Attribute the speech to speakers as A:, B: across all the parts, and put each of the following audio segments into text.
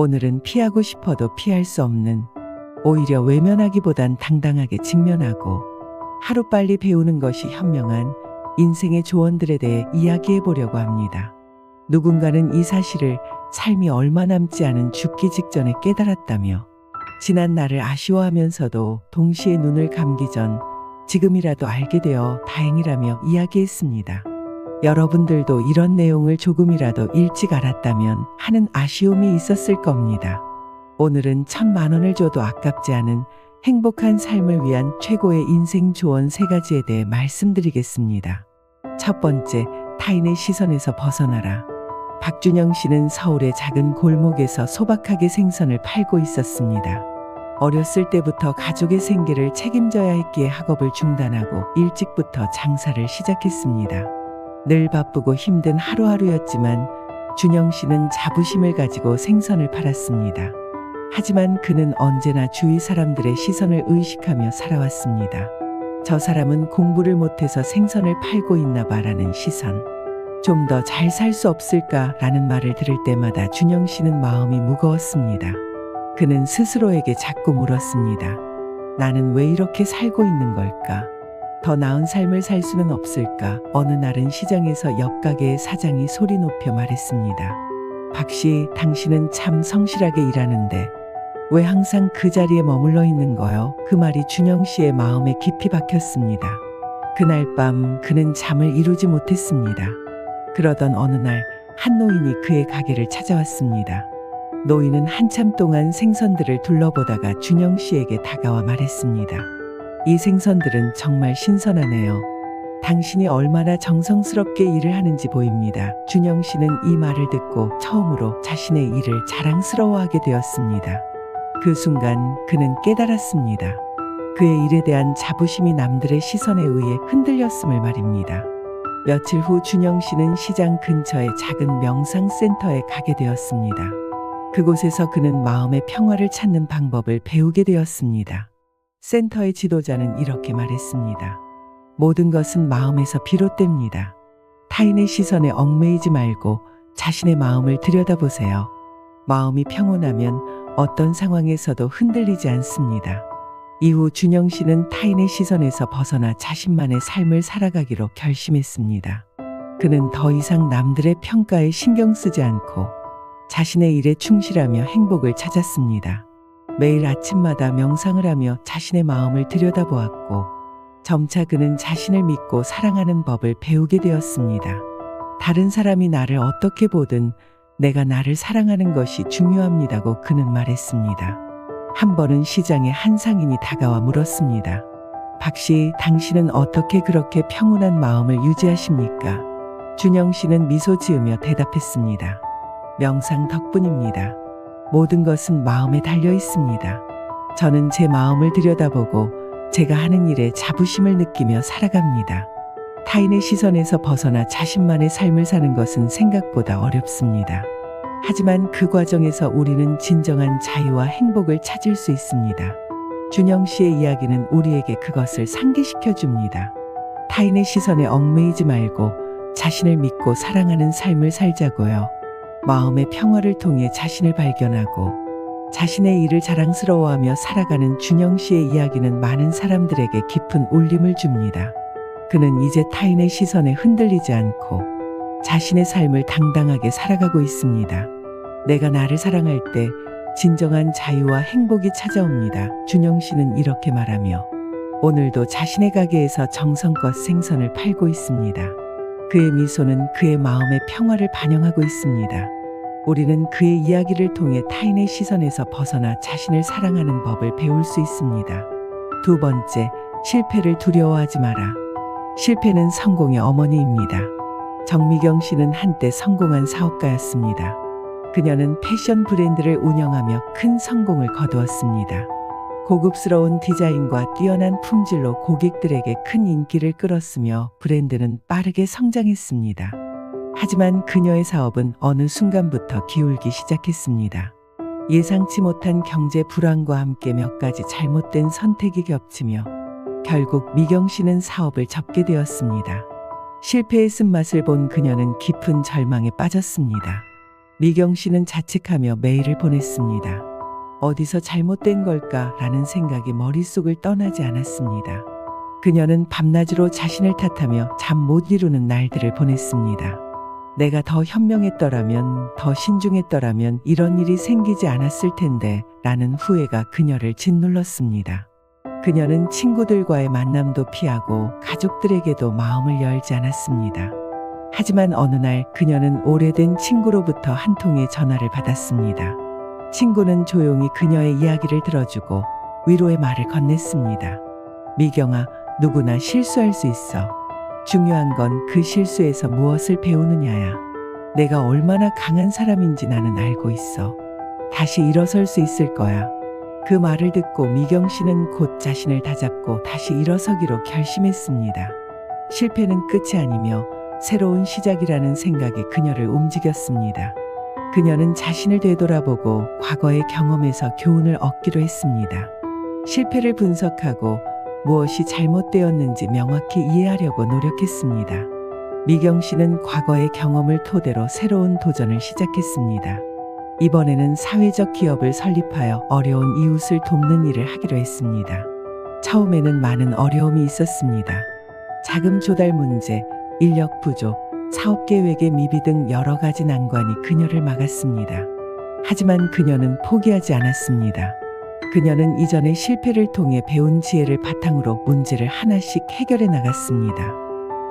A: 오늘은 피하고 싶어도 피할 수 없는, 오히려 외면하기보단 당당하게 직면하고 하루빨리 배우는 것이 현명한 인생의 조언들에 대해 이야기해 보려고 합니다. 누군가는 이 사실을 삶이 얼마 남지 않은 죽기 직전에 깨달았다며 지난 날을 아쉬워하면서도 동시에 눈을 감기 전 지금이라도 알게 되어 다행이라며 이야기했습니다. 여러분들도 이런 내용을 조금이라도 일찍 알았다면 하는 아쉬움이 있었을 겁니다. 오늘은 1,000만 원을 줘도 아깝지 않은 행복한 삶을 위한 최고의 인생 조언 3가지에 대해 말씀드리겠습니다. 첫 번째, 타인의 시선에서 벗어나라. 박준영 씨는 서울의 작은 골목에서 소박하게 생선을 팔고 있었습니다. 어렸을 때부터 가족의 생계를 책임져야 했기에 학업을 중단하고 일찍부터 장사를 시작했습니다. 늘 바쁘고 힘든 하루하루였지만 준영 씨는 자부심을 가지고 생선을 팔았습니다. 하지만 그는 언제나 주위 사람들의 시선을 의식하며 살아왔습니다. 저 사람은 공부를 못해서 생선을 팔고 있나 봐라는 시선. 좀 더 잘 살 수 없을까 라는 말을 들을 때마다 준영 씨는 마음이 무거웠습니다. 그는 스스로에게 자꾸 물었습니다. 나는 왜 이렇게 살고 있는 걸까? 더 나은 삶을 살 수는 없을까? 어느 날은 시장에서 옆 가게의 사장이 소리 높여 말했습니다. 박 씨, 당신은 참 성실하게 일하는데 왜 항상 그 자리에 머물러 있는 거요? 그 말이 준영 씨의 마음에 깊이 박혔습니다. 그날 밤 그는 잠을 이루지 못했습니다. 그러던 어느 날 한 노인이 그의 가게를 찾아왔습니다. 노인은 한참 동안 생선들을 둘러보다가 준영 씨에게 다가와 말했습니다. 이 생선들은 정말 신선하네요. 당신이 얼마나 정성스럽게 일을 하는지 보입니다. 준영 씨는 이 말을 듣고 처음으로 자신의 일을 자랑스러워하게 되었습니다. 그 순간 그는 깨달았습니다. 그의 일에 대한 자부심이 남들의 시선에 의해 흔들렸음을 말입니다. 며칠 후 준영 씨는 시장 근처의 작은 명상센터에 가게 되었습니다. 그곳에서 그는 마음의 평화를 찾는 방법을 배우게 되었습니다. 센터의 지도자는 이렇게 말했습니다. 모든 것은 마음에서 비롯됩니다. 타인의 시선에 얽매이지 말고 자신의 마음을 들여다보세요. 마음이 평온하면 어떤 상황에서도 흔들리지 않습니다. 이후 준영 씨는 타인의 시선에서 벗어나 자신만의 삶을 살아가기로 결심했습니다. 그는 더 이상 남들의 평가에 신경 쓰지 않고 자신의 일에 충실하며 행복을 찾았습니다. 매일 아침마다 명상을 하며 자신의 마음을 들여다보았고 점차 그는 자신을 믿고 사랑하는 법을 배우게 되었습니다. 다른 사람이 나를 어떻게 보든 내가 나를 사랑하는 것이 중요합니다고 그는 말했습니다. 한 번은 시장에 한 상인이 다가와 물었습니다. 박 씨, 당신은 어떻게 그렇게 평온한 마음을 유지하십니까? 준영 씨는 미소 지으며 대답했습니다. 명상 덕분입니다. 모든 것은 마음에 달려 있습니다. 저는 제 마음을 들여다보고 제가 하는 일에 자부심을 느끼며 살아갑니다. 타인의 시선에서 벗어나 자신만의 삶을 사는 것은 생각보다 어렵습니다. 하지만 그 과정에서 우리는 진정한 자유와 행복을 찾을 수 있습니다. 준영 씨의 이야기는 우리에게 그것을 상기시켜 줍니다. 타인의 시선에 얽매이지 말고 자신을 믿고 사랑하는 삶을 살자고요. 마음의 평화를 통해 자신을 발견하고 자신의 일을 자랑스러워하며 살아가는 준영 씨의 이야기는 많은 사람들에게 깊은 울림을 줍니다. 그는 이제 타인의 시선에 흔들리지 않고 자신의 삶을 당당하게 살아가고 있습니다. 내가 나를 사랑할 때 진정한 자유와 행복이 찾아옵니다. 준영 씨는 이렇게 말하며 오늘도 자신의 가게에서 정성껏 생선을 팔고 있습니다. 그의 미소는 그의 마음의 평화를 반영하고 있습니다. 우리는 그의 이야기를 통해 타인의 시선에서 벗어나 자신을 사랑하는 법을 배울 수 있습니다. 두 번째, 실패를 두려워하지 마라. 실패는 성공의 어머니입니다. 정미경 씨는 한때 성공한 사업가였습니다. 그녀는 패션 브랜드를 운영하며 큰 성공을 거두었습니다. 고급스러운 디자인과 뛰어난 품질로 고객들에게 큰 인기를 끌었으며 브랜드는 빠르게 성장했습니다. 하지만 그녀의 사업은 어느 순간부터 기울기 시작했습니다. 예상치 못한 경제 불황과 함께 몇 가지 잘못된 선택이 겹치며 결국 미경 씨는 사업을 접게 되었습니다. 실패의 쓴맛을 본 그녀는 깊은 절망에 빠졌습니다. 미경 씨는 자책하며 메일을 보냈습니다. 어디서 잘못된 걸까라는 생각이 머릿속을 떠나지 않았습니다. 그녀는 밤낮으로 자신을 탓하며 잠 못 이루는 날들을 보냈습니다. 내가 더 현명했더라면, 더 신중했더라면 이런 일이 생기지 않았을 텐데 라는 후회가 그녀를 짓눌렀습니다. 그녀는 친구들과의 만남도 피하고 가족들에게도 마음을 열지 않았습니다. 하지만 어느 날 그녀는 오래된 친구로부터 한 통의 전화를 받았습니다. 친구는 조용히 그녀의 이야기를 들어주고 위로의 말을 건넸습니다. 미경아, 누구나 실수할 수 있어. 중요한 건 그 실수에서 무엇을 배우느냐야. 내가 얼마나 강한 사람인지 나는 알고 있어. 다시 일어설 수 있을 거야. 그 말을 듣고 미경 씨는 곧 자신을 다잡고 다시 일어서기로 결심했습니다. 실패는 끝이 아니며 새로운 시작이라는 생각이 그녀를 움직였습니다. 그녀는 자신을 되돌아보고 과거의 경험에서 교훈을 얻기로 했습니다. 실패를 분석하고 무엇이 잘못되었는지 명확히 이해하려고 노력했습니다. 미경 씨는 과거의 경험을 토대로 새로운 도전을 시작했습니다. 이번에는 사회적 기업을 설립하여 어려운 이웃을 돕는 일을 하기로 했습니다. 처음에는 많은 어려움이 있었습니다. 자금 조달 문제, 인력 부족, 사업 계획의 미비 등 여러 가지 난관이 그녀를 막았습니다. 하지만 그녀는 포기하지 않았습니다. 그녀는 이전의 실패를 통해 배운 지혜를 바탕으로 문제를 하나씩 해결해 나갔습니다.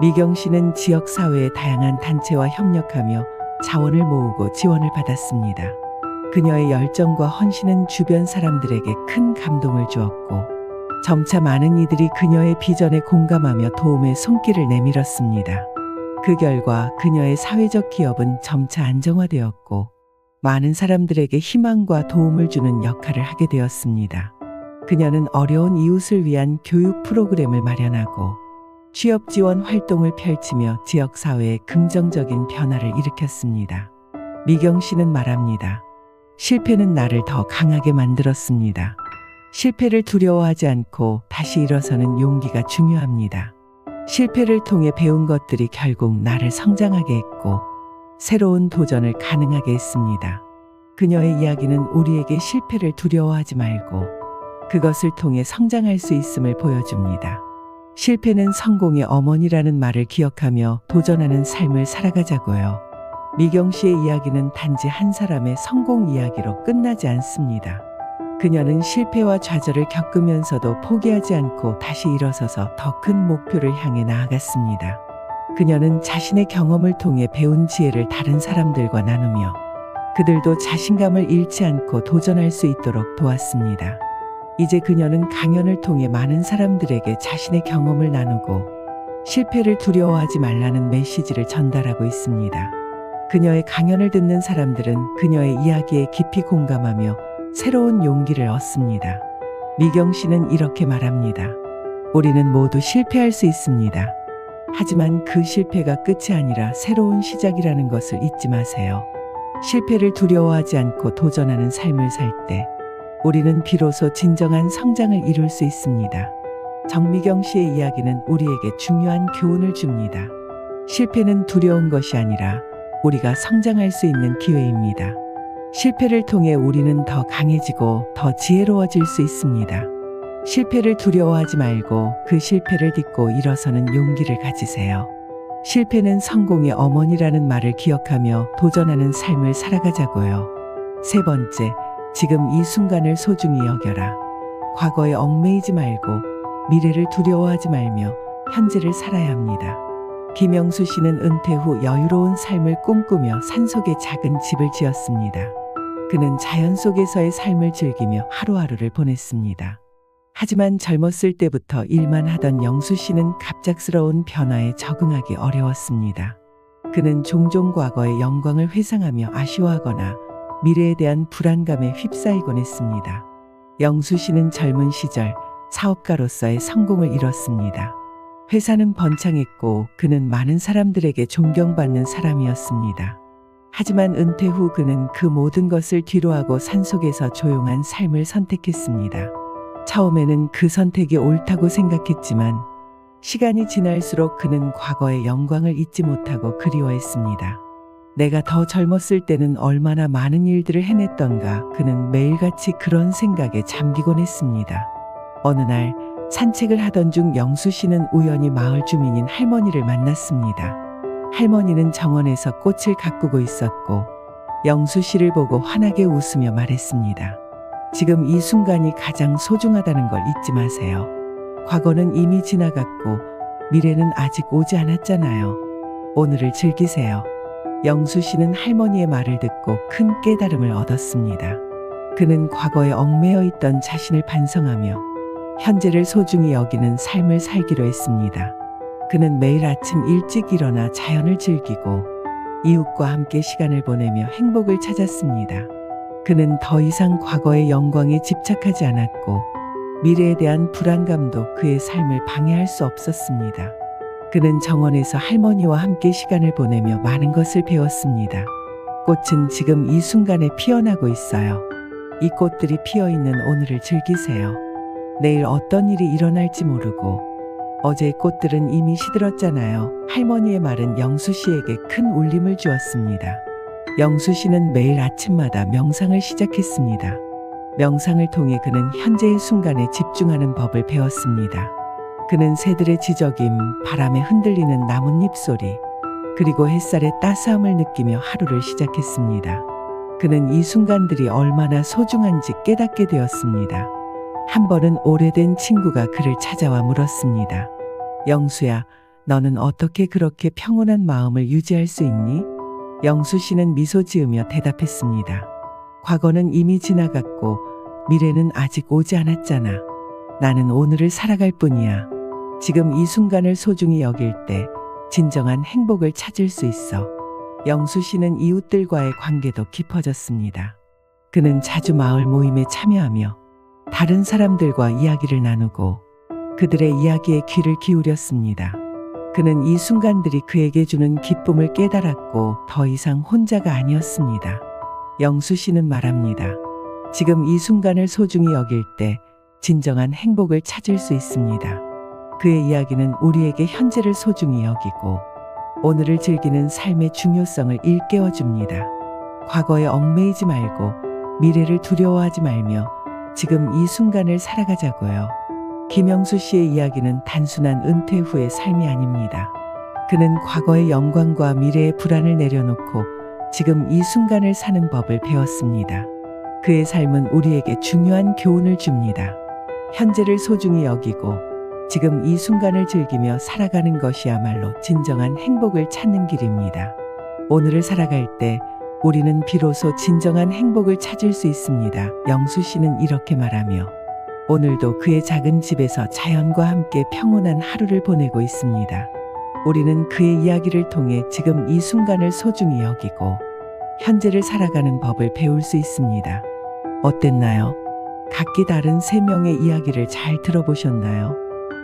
A: 미경 씨는 지역사회의 다양한 단체와 협력하며 자원을 모으고 지원을 받았습니다. 그녀의 열정과 헌신은 주변 사람들에게 큰 감동을 주었고, 점차 많은 이들이 그녀의 비전에 공감하며 도움의 손길을 내밀었습니다. 그 결과 그녀의 사회적 기업은 점차 안정화되었고, 많은 사람들에게 희망과 도움을 주는 역할을 하게 되었습니다. 그녀는 어려운 이웃을 위한 교육 프로그램을 마련하고 취업 지원 활동을 펼치며 지역사회에 긍정적인 변화를 일으켰습니다. 미경 씨는 말합니다. 실패는 나를 더 강하게 만들었습니다. 실패를 두려워하지 않고 다시 일어서는 용기가 중요합니다. 실패를 통해 배운 것들이 결국 나를 성장하게 했고 새로운 도전을 가능하게 했습니다. 그녀의 이야기는 우리에게 실패를 두려워하지 말고 그것을 통해 성장할 수 있음을 보여줍니다. 실패는 성공의 어머니라는 말을 기억하며 도전하는 삶을 살아가자고요. 미경 씨의 이야기는 단지 한 사람의 성공 이야기로 끝나지 않습니다. 그녀는 실패와 좌절을 겪으면서도 포기하지 않고 다시 일어서서 더 큰 목표를 향해 나아갔습니다. 그녀는 자신의 경험을 통해 배운 지혜를 다른 사람들과 나누며 그들도 자신감을 잃지 않고 도전할 수 있도록 도왔습니다. 이제 그녀는 강연을 통해 많은 사람들에게 자신의 경험을 나누고 실패를 두려워하지 말라는 메시지를 전달하고 있습니다. 그녀의 강연을 듣는 사람들은 그녀의 이야기에 깊이 공감하며 새로운 용기를 얻습니다. 미경 씨는 이렇게 말합니다. 우리는 모두 실패할 수 있습니다. 하지만 그 실패가 끝이 아니라 새로운 시작이라는 것을 잊지 마세요. 실패를 두려워하지 않고 도전하는 삶을 살 때 우리는 비로소 진정한 성장을 이룰 수 있습니다. 정미경 씨의 이야기는 우리에게 중요한 교훈을 줍니다. 실패는 두려운 것이 아니라 우리가 성장할 수 있는 기회입니다. 실패를 통해 우리는 더 강해지고 더 지혜로워질 수 있습니다. 실패를 두려워하지 말고 그 실패를 딛고 일어서는 용기를 가지세요. 실패는 성공의 어머니라는 말을 기억하며 도전하는 삶을 살아가자고요. 세 번째, 지금 이 순간을 소중히 여겨라. 과거에 얽매이지 말고 미래를 두려워하지 말며 현재를 살아야 합니다. 김영수 씨는 은퇴 후 여유로운 삶을 꿈꾸며 산속에 작은 집을 지었습니다. 그는 자연 속에서의 삶을 즐기며 하루하루를 보냈습니다. 하지만 젊었을 때부터 일만 하던 영수 씨는 갑작스러운 변화에 적응하기 어려웠습니다. 그는 종종 과거의 영광을 회상하며 아쉬워하거나 미래에 대한 불안감에 휩싸이곤 했습니다. 영수 씨는 젊은 시절 사업가로서의 성공을 이뤘습니다. 회사는 번창했고 그는 많은 사람들에게 존경받는 사람이었습니다. 하지만 은퇴 후 그는 그 모든 것을 뒤로하고 산속에서 조용한 삶을 선택했습니다. 처음에는 그 선택이 옳다고 생각했지만 시간이 지날수록 그는 과거의 영광을 잊지 못하고 그리워했습니다. 내가 더 젊었을 때는 얼마나 많은 일들을 해냈던가. 그는 매일같이 그런 생각에 잠기곤 했습니다. 어느 날 산책을 하던 중 영수 씨는 우연히 마을 주민인 할머니를 만났습니다. 할머니는 정원에서 꽃을 가꾸고 있었고 영수 씨를 보고 환하게 웃으며 말했습니다. 지금 이 순간이 가장 소중하다는 걸 잊지 마세요. 과거는 이미 지나갔고 미래는 아직 오지 않았잖아요. 오늘을 즐기세요. 영수 씨는 할머니의 말을 듣고 큰 깨달음을 얻었습니다. 그는 과거에 얽매여 있던 자신을 반성하며 현재를 소중히 여기는 삶을 살기로 했습니다. 그는 매일 아침 일찍 일어나 자연을 즐기고 이웃과 함께 시간을 보내며 행복을 찾았습니다. 그는 더 이상 과거의 영광에 집착하지 않았고 미래에 대한 불안감도 그의 삶을 방해할 수 없었습니다. 그는 정원에서 할머니와 함께 시간을 보내며 많은 것을 배웠습니다. 꽃은 지금 이 순간에 피어나고 있어요. 이 꽃들이 피어있는 오늘을 즐기세요. 내일 어떤 일이 일어날지 모르고 어제의 꽃들은 이미 시들었잖아요. 할머니의 말은 영수 씨에게 큰 울림을 주었습니다. 영수 씨는 매일 아침마다 명상을 시작했습니다. 명상을 통해 그는 현재의 순간에 집중하는 법을 배웠습니다. 그는 새들의 지저귐, 바람에 흔들리는 나뭇잎 소리, 그리고 햇살의 따스함을 느끼며 하루를 시작했습니다. 그는 이 순간들이 얼마나 소중한지 깨닫게 되었습니다. 한 번은 오래된 친구가 그를 찾아와 물었습니다. 영수야, 너는 어떻게 그렇게 평온한 마음을 유지할 수 있니? 영수 씨는 미소 지으며 대답했습니다. 과거는 이미 지나갔고 미래는 아직 오지 않았잖아. 나는 오늘을 살아갈 뿐이야. 지금 이 순간을 소중히 여길 때 진정한 행복을 찾을 수 있어. 영수 씨는 이웃들과의 관계도 깊어졌습니다. 그는 자주 마을 모임에 참여하며 다른 사람들과 이야기를 나누고 그들의 이야기에 귀를 기울였습니다. 그는 이 순간들이 그에게 주는 기쁨을 깨달았고 더 이상 혼자가 아니었습니다. 영수 씨는 말합니다. 지금 이 순간을 소중히 여길 때 진정한 행복을 찾을 수 있습니다. 그의 이야기는 우리에게 현재를 소중히 여기고 오늘을 즐기는 삶의 중요성을 일깨워줍니다. 과거에 얽매이지 말고 미래를 두려워하지 말며 지금 이 순간을 살아가자고요. 김영수 씨의 이야기는 단순한 은퇴 후의 삶이 아닙니다. 그는 과거의 영광과 미래의 불안을 내려놓고 지금 이 순간을 사는 법을 배웠습니다. 그의 삶은 우리에게 중요한 교훈을 줍니다. 현재를 소중히 여기고 지금 이 순간을 즐기며 살아가는 것이야말로 진정한 행복을 찾는 길입니다. 오늘을 살아갈 때 우리는 비로소 진정한 행복을 찾을 수 있습니다. 영수 씨는 이렇게 말하며 오늘도 그의 작은 집에서 자연과 함께 평온한 하루를 보내고 있습니다. 우리는 그의 이야기를 통해 지금 이 순간을 소중히 여기고 현재를 살아가는 법을 배울 수 있습니다. 어땠나요? 각기 다른 세 명의 이야기를 잘 들어보셨나요?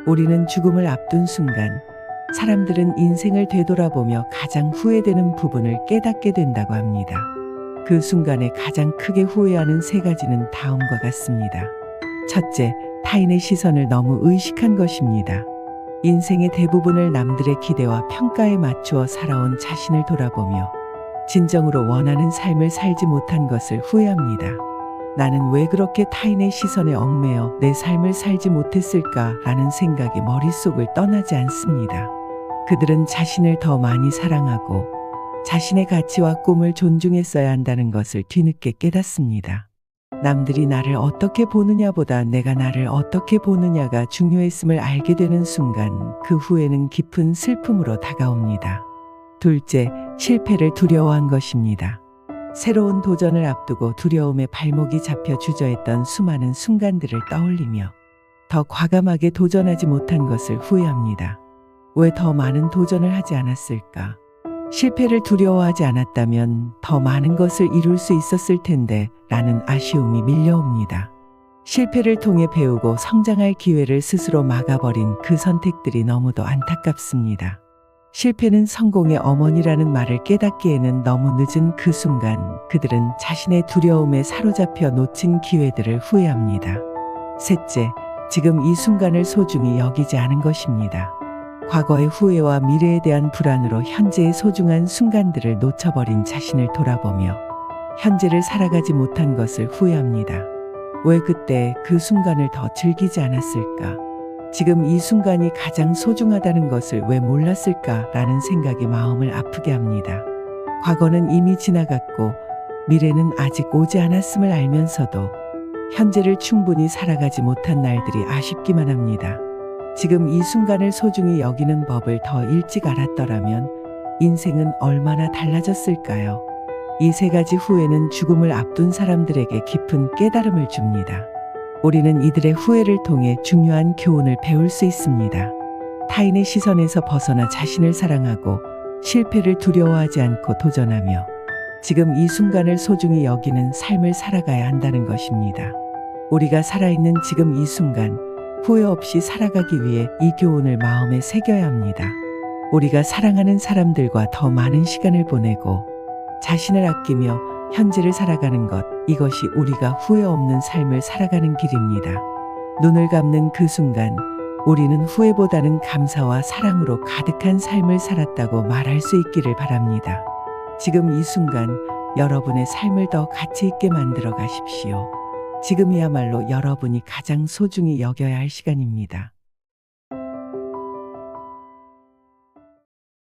A: 우리는 죽음을 앞둔 순간 사람들은 인생을 되돌아보며 가장 후회되는 부분을 깨닫게 된다고 합니다. 그 순간에 가장 크게 후회하는 세 가지는 다음과 같습니다. 첫째, 타인의 시선을 너무 의식한 것입니다. 인생의 대부분을 남들의 기대와 평가에 맞추어 살아온 자신을 돌아보며 진정으로 원하는 삶을 살지 못한 것을 후회합니다. 나는 왜 그렇게 타인의 시선에 얽매여 내 삶을 살지 못했을까라는 생각이 머릿속을 떠나지 않습니다. 그들은 자신을 더 많이 사랑하고 자신의 가치와 꿈을 존중했어야 한다는 것을 뒤늦게 깨닫습니다. 남들이 나를 어떻게 보느냐보다 내가 나를 어떻게 보느냐가 중요했음을 알게 되는 순간 그 후에는 깊은 슬픔으로 다가옵니다. 둘째, 실패를 두려워한 것입니다. 새로운 도전을 앞두고 두려움에 발목이 잡혀 주저했던 수많은 순간들을 떠올리며 더 과감하게 도전하지 못한 것을 후회합니다. 왜 더 많은 도전을 하지 않았을까? 실패를 두려워하지 않았다면 더 많은 것을 이룰 수 있었을 텐데 라는 아쉬움이 밀려옵니다. 실패를 통해 배우고 성장할 기회를 스스로 막아버린 그 선택들이 너무도 안타깝습니다. 실패는 성공의 어머니라는 말을 깨닫기에는 너무 늦은 그 순간 그들은 자신의 두려움에 사로잡혀 놓친 기회들을 후회합니다. 셋째, 지금 이 순간을 소중히 여기지 않은 것입니다. 과거의 후회와 미래에 대한 불안으로 현재의 소중한 순간들을 놓쳐버린 자신을 돌아보며 현재를 살아가지 못한 것을 후회합니다. 왜 그때 그 순간을 더 즐기지 않았을까? 지금 이 순간이 가장 소중하다는 것을 왜 몰랐을까라는 생각이 마음을 아프게 합니다. 과거는 이미 지나갔고 미래는 아직 오지 않았음을 알면서도 현재를 충분히 살아가지 못한 날들이 아쉽기만 합니다. 지금 이 순간을 소중히 여기는 법을 더 일찍 알았더라면 인생은 얼마나 달라졌을까요? 이 세 가지 후회는 죽음을 앞둔 사람들에게 깊은 깨달음을 줍니다. 우리는 이들의 후회를 통해 중요한 교훈을 배울 수 있습니다. 타인의 시선에서 벗어나 자신을 사랑하고 실패를 두려워하지 않고 도전하며 지금 이 순간을 소중히 여기는 삶을 살아가야 한다는 것입니다. 우리가 살아있는 지금 이 순간 후회 없이 살아가기 위해 이 교훈을 마음에 새겨야 합니다. 우리가 사랑하는 사람들과 더 많은 시간을 보내고 자신을 아끼며 현재를 살아가는 것, 이것이 우리가 후회 없는 삶을 살아가는 길입니다. 눈을 감는 그 순간 우리는 후회보다는 감사와 사랑으로 가득한 삶을 살았다고 말할 수 있기를 바랍니다. 지금 이 순간 여러분의 삶을 더 가치 있게 만들어 가십시오. 지금이야말로 여러분이 가장 소중히 여겨야 할 시간입니다.